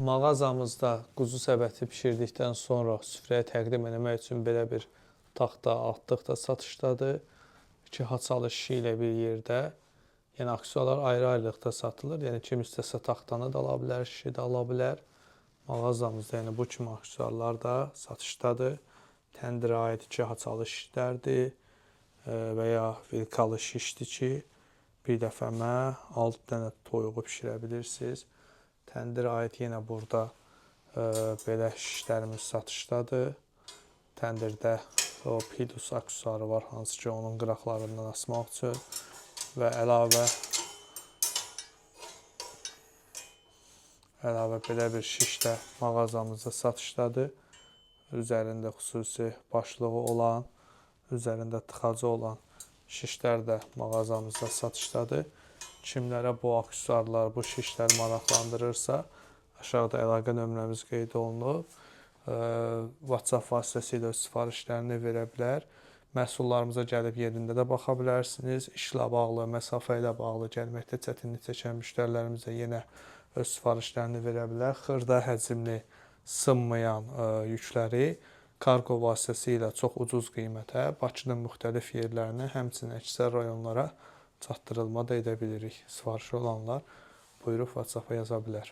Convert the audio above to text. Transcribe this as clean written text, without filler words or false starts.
Mağazamızda quzu səbəti bişirdikdən sonra süfrəyə təqdim etmək üçün belə bir taxta artıq da satışdadır. 2 haçalı şişi ilə bir yerdə. Yəni aksesuarlar ayrı-ayrılıqda satılır. Yəni kim istəsə taxtanı da ala bilər, şişi də ala bilər. Mağazamızda yəni bu kimi aksesuarlar da satışdadır. Təndirə aid 2 haçalı şişlərdir və ya vilkalı şişdir ki, bir dəfəmə 6 dənə toyuğu bişirə bilirsiniz. Təndirə aid yenə burada belə şişlərimiz satışdadır. Təndirdə o pidus aksesuarı var, hansı ki onun qıraqlarından asmaq üçün və əlavə belə bir şiş də mağazamızda satışdadır. Üzərində xüsusi başlığı olan, üzərində tıxacı olan şişlər də mağazamızda satışdadır. Kimlərə bu aksesuarlar, bu şişlər maraqlandırırsa, aşağıda əlaqə nömrəmiz qeyd olunub. WhatsApp vasitəsilə öz sifarişlərini verə bilər. Məhsullarımıza gəlib yerində də baxa bilərsiniz. İşlə bağlı, məsafə ilə bağlı gəlməkdə çətinlik çəkən müştərilərimizə yenə öz sifarişlərini verə bilər. Xırda həcmli, sınmayan yükləri kargo vasitəsilə çox ucuz qiymətə Bakının müxtəlif yerlərinə, həmçinin əksər rayonlara çatdırılma da edə bilirik. Sifarişi olanlar buyurub WhatsApp-a yaza bilər.